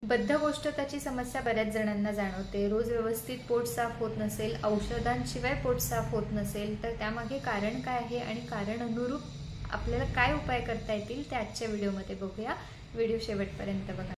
बद्धकोष्ठताची समस्या बऱ्याच जणांना जाणवते। रोज व्यवस्थित पोट साफ होत नसेल, औषधांशिवाय पोट साफ होत नसेल, तर त्यामागे कारण काय आहे आणि कारण अनुरूप आपल्याला काय उपाय करता येतील ते आजच्या व्हिडिओमध्ये बघूया। व्हिडिओ शेवटपर्यंत बघा।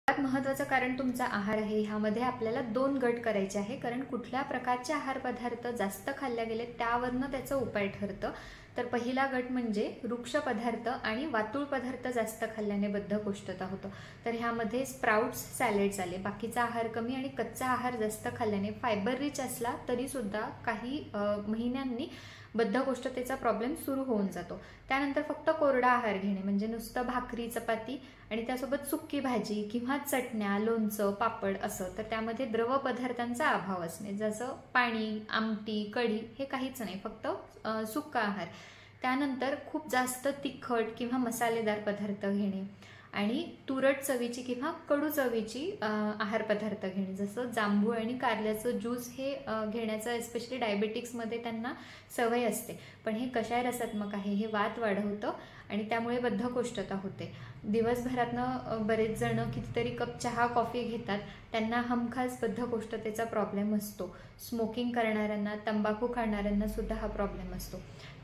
सर्वात महत्त्वाचं कारण तुमचा आहार आहे। ह्यामध्ये आपल्याला 2 गट करायचे आहे, कारण कुठल्या प्रकारचे आहार पदार्थ जास्त खाल्ले गेले त्यावरनं त्याचा उपाय ठरतं। तर पहिला गट म्हणजे वृक्ष पदार्थ आणि वातुळ पदार्थ जास्त खाल्ल्याने बद्धकोष्ठता होतं। तर ह्यामध्ये स्प्राउट्स, सॅलेड्स आले, बाकीचा आहार कमी आणि कच्चा आहार जास्त खाल्ल्याने फायबर रिच असला तरी सुद्धा काही महिन्यांनी बद्धकोष्ठतेचा प्रॉब्लेम सुरू होऊन जातो। त्यानंतर फक्त कोरडा आहार घेणे म्हणजे नुसतं भाकरी, चपाती आणि त्यासोबत सुक्की भाजी किंवा चटण्या, लोणचं, पापड असं, तर त्यामध्ये द्रव पदार्थांचा अभाव असणे, जसं पाणी, आमटी, कढी हे काहीच नाही, फक्त सुक्का आहार। त्यानंतर खूप जास्त तिखट किंवा मसालेदार पदार्थ घेणे आणि तुरट चवीची किंवा कडू चवीची आहार पदार्थ घेणे, जसं जांभूळ आणि कारल्याचं ज्यूस हे घेण्याचं एस्पेशली डायबेटिक्समध्ये त्यांना सवय असते, पण हे कषाय रसात्मक आहे, हे वात वाढवतं आणि त्यामुळे बद्धकोष्ठता होते। दिवसभरातनं बरेच जण कितीतरी कप चहा, कॉफी घेतात, त्यांना हमखास बद्धकोष्ठतेचा प्रॉब्लेम असतो। स्मोकिंग करणाऱ्यांना, तंबाखू खाणाऱ्यांना सुद्धा हा प्रॉब्लेम असतो।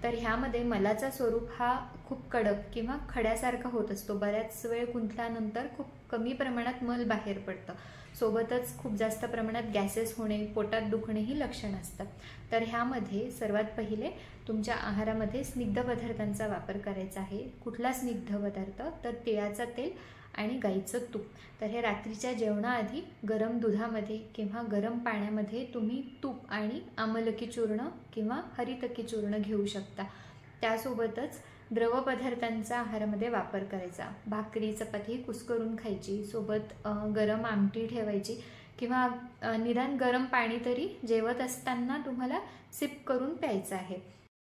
तर ह्यामध्ये मलाचा स्वरूप हा खूप कडक किंवा खड्यासारखा होत असतो। बऱ्याच वेळ गुंतल्यानंतर खूप कमी प्रमाणात मल बाहेर पडतं, सोबतच खूप जास्त प्रमाणात गॅसेस होणे, पोटात दुखणे ही लक्षणं असतात। तर ह्यामध्ये सर्वात पहिले तुमच्या आहारामध्ये स्निग्ध पदार्थांचा वापर करायचा आहे। कुठला स्निग्ध पदार्थ? तर तिळाचं तेल आणि गाईचं तूप। तर हे रात्रीच्या जेवणाआधी गरम दुधामध्ये किंवा गरम पाण्यामध्ये तुम्ही तूप आणि आमलकी चूर्ण किंवा हरितकी चूर्ण घेऊ शकता। त्यासोबतच द्रव पदार्थांचा आहारामध्ये वापर करायचा। भाकरी, चपाती कुस्करून खायची, सोबत गरम आमटी ठेवायची किंवा निदान गरम पाणी तरी जेवत असताना तुम्हाला सिप करून प्यायचं आहे।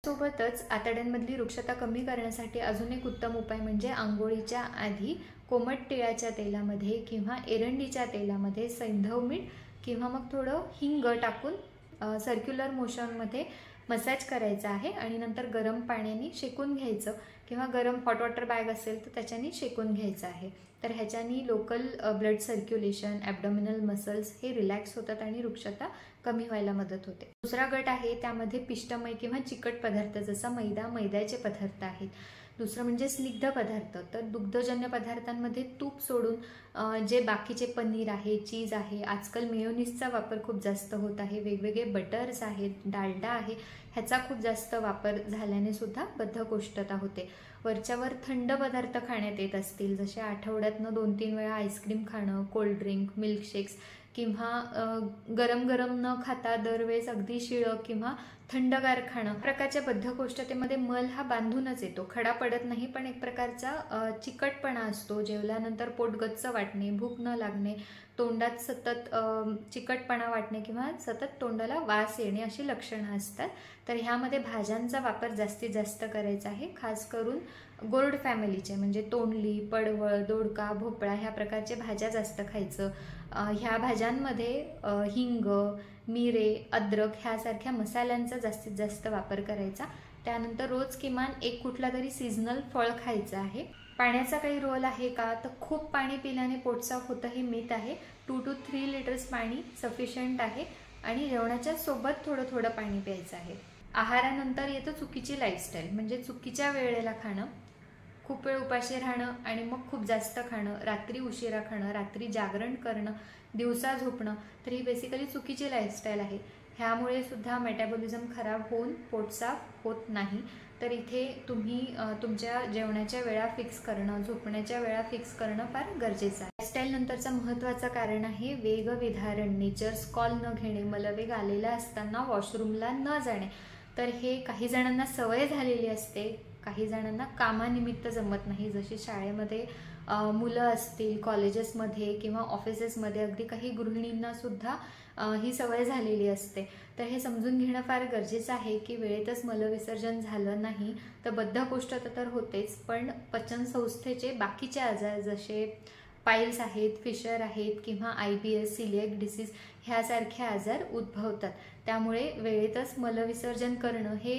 सोबतच आतड्यांमधली रुक्षता कमी करण्यासाठी अजून एक उत्तम उपाय म्हणजे आंघोळीच्या आधी कोमट तिळाच्या तेलामध्ये किंवा एरंडीच्या तेलामध्ये सैंधव मीठ किंवा मग थोडं हिंग टाकून सर्क्युलर मोशनमध्ये मसाज करायचा आहे आणि नंतर गरम पाण्याने शेकून घ्यायचं किंवा गरम हॉट वॉटर बॅग असेल तर त्याच्याने शेकून घ्यायचं आहे। तर ह्याच्यानी लोकल ब्लड सर्क्युलेशन, ॲब्डोमिनल मसल्स हे रिलॅक्स होतात आणि रुक्षता कमी व्हायला मदत होते। दुसरा गट आहे त्यामध्ये पिष्टमय किंवा चिकट पदार्थ, जसा मैद्याचे पदार्थ आहेत। दुसरं म्हणजे स्निग्ध पदार्थ, तर दुग्धजन्य पदार्थांमध्ये तूप सोडून जे बाकीचे पनीर आहे, चीज आहे, आजकाल मेयोनीजचा वापर खूप जास्त होत आहे, वेगवेगळे बटर्स आहेत, डालडा आहे, ह्याचा खूप जास्त वापर झाल्याने सुद्धा बद्धकोष्ठता होते। वरच्यावर थंड पदार्थ खाण्यात येत असतील, जसे आठवड्यातनं 2-3 वेळा आईस्क्रीम खाणं, कोल्ड्रिंक, मिल्कशेक्स किंवा गरम गरम न खाता दरवेळेस अगदी शिळं किंवा थंडगार खाणं, प्रकारच्या बद्धकोष्ठतेमध्ये मल हा बांधूनच येतो, खडा पडत नाही, पण एक प्रकारचा चिकटपणा असतो। जेवल्यानंतर पोट गच्च वाटणे, भूक न लागणे, तोंडात सतत चिकटपणा वाटणे किंवा सतत तोंडाला वास येणे अशी लक्षणं असतात। तर ह्यामध्ये भाज्यांचा वापर जास्तीत जास्त करायचा आहे, खास करून गोर्ड फॅमिलीचे म्हणजे तोंडली, पडवळ, दोडका, भोपळा ह्या प्रकारचे भाज्या जास्त खायचं। ह्या भाज्यांमध्ये हिंग, मिरे, अद्रक ह्यासारख्या मसाल्यांचा जास्तीत जास्त वापर करायचा। त्यानंतर रोज किमान एक कुठला तरी सीझनल फळ खायचं आहे। पाण्याचा काही रोल आहे का? तर खूप पाणी पिल्याने पोट साफ होतं हे मिथ आहे। 2 to 3 लिटर्स पाणी सफिशियंट आहे आणि जेवणाच्या सोबत थोडं थोडं पाणी प्यायचं आहे। आहारानंतर येतं चुकीची लाईफस्टाईल, म्हणजे चुकीच्या वेळेला खाणं, खूप वेळ उपाशी राहणं आणि मग खूप जास्त खाणं, रात्री उशिरा खाणं, रात्री जागरण करणं, दिवसा झोपणं, तर ही बेसिकली चुकीची लाईफस्टाईल आहे। ह्यामुळे सुद्धा मेटाबॉलिझम खराब होऊन पोट साफ होत नाही। तर इथे तुम्ही तुमच्या जेवणाच्या वेळा फिक्स करणं, झोपण्याच्या वेळा फिक्स करणं फार गरजेचं आहे। लाईफस्टाईल नंतरचं महत्त्वाचं कारण आहे वेगविधारण, नेचर्स कॉल न घेणे, मलवेग आलेला असताना वॉशरूमला न जाणे। तर हे काही जणांना सवय झालेली असते, काही जणांना कामानिमित्त जमत नाही, जशी शाळेमध्ये मुलं असतील, कॉलेजेसमध्ये किंवा ऑफिसेसमध्ये, अगदी काही गृहिणींना सुद्धा ही सवय झालेली असते। तर हे समजून घेणं फार गरजेचं आहे की वेळेतच मलविसर्जन झालं नाही तर बद्धकोष्ठता तर होतेच, पण पचनसंस्थेचे बाकीचे आजार जसे पाईल्स आहेत, फिशर आहेत किंवा IBS, सिलिएक डिसीज ह्यासारखे आजार उद्भवतात. त्यामुळे वेळेतच मलविसर्जन करणं हे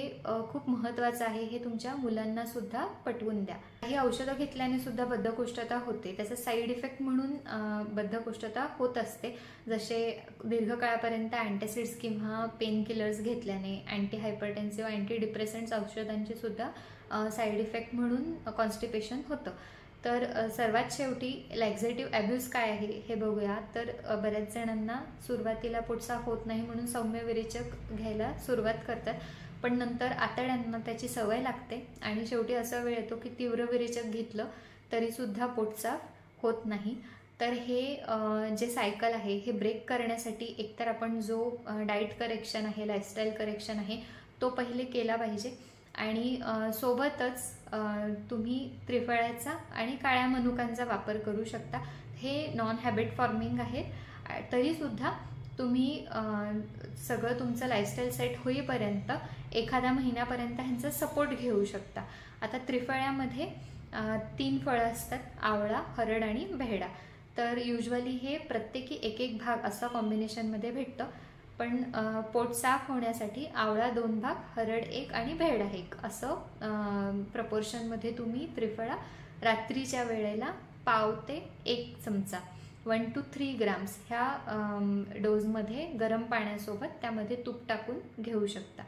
खूप महत्त्वाचं आहे. हे तुमच्या मुलांना सुद्धा पटवून द्या. काही औषधं घेतल्याने सुद्धा बद्धकोष्ठता होते. त्याचा साईड इफेक्ट म्हणून बद्धकोष्ठता होत असते. जसे दीर्घकाळापर्यंत अँटासिड्स किंवा पेन किलर्स घेतल्याने, अँटी हायपरटेन्सिव्ह, अँटी डिप्रेसंट्स औषधांचे सुद्धा साईड इफेक्ट म्हणून कॉन्स्टिपेशन होतं. तर सर्वात शेवटी लॅक्झेटिव्ह ॲब्यूज काय आहे हे बघूया. तर बऱ्याच जणांना सुरुवातीला पोट साफ होत नाही म्हणून सौम्य विरेचक घ्यायला सुरुवात करतात, पण नंतर आतड्यांना त्याची सवय लागते आणि शेवटी असा वेळ येतो की तीव्र विरेचक घेतलं तरीसुद्धा पोट साफ होत नाही. तर हे जे सायकल आहे हे ब्रेक करण्यासाठी एकतर आपण जो डाएट करेक्शन आहे, लाईफस्टाईल करेक्शन आहे तो पहिले केला पाहिजे आणि सोबतच तुम्ही त्रिफळ्याचा आणि काळ्या मनुकांचा वापर करू शकता. हे नॉन हॅबिट फॉर्मिंग आहेत, तरीसुद्धा तुम्ही सगळं तुमचं लाईफस्टाईल सेट होईपर्यंत एखाद्या महिन्यापर्यंत ह्यांचा सपोर्ट घेऊ शकता. आता त्रिफळ्यामध्ये 3 फळं असतात, आवळा, हरड आणि भेडा. तर युजली हे प्रत्येकी एक एक भाग असं कॉम्बिनेशनमध्ये भेटतं, पण पोट साफ होण्यासाठी आवळा 2 भाग, हरड 1 आणि भेडा 1 असं प्रपोर्शनमध्ये तुम्ही त्रिफळा रात्रीच्या वेळेला पाव ते 1 चमचा 1 to 3 ग्राम्स ह्या डोजमध्ये गरम पाण्यासोबत त्यामध्ये तूप टाकून घेऊ शकता.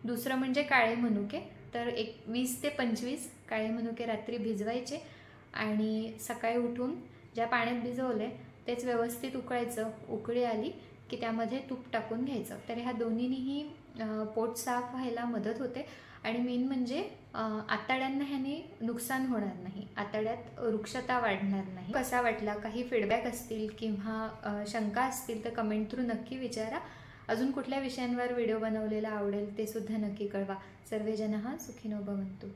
दुसरं म्हणजे काळे मनुके. तर 20 ते 25 काळे मनुके रात्री भिजवायचे आणि सकाळी उठून ज्या पाण्यात भिजवले तेच व्यवस्थित उकळायचं. उकळी आली की त्यामध्ये तूप टाकून घ्यायचं. तर ह्या दोन्हींनीही पोट साफ व्हायला मदत होते आणि मेन म्हणजे आतड्यांना ह्याने नुकसान होणार नाही, आतड्यात वृक्षता वाढणार नाही. कसा वाटला? काही फीडबॅक असतील किंवा शंका असतील तर कमेंट थ्रू नक्की विचारा. अजून कुठल्या विषयांवर व्हिडिओ बनवलेला आवडेल ते सुद्धा नक्की कळवा. सर्वे जनः सुखिनो भवन्तु.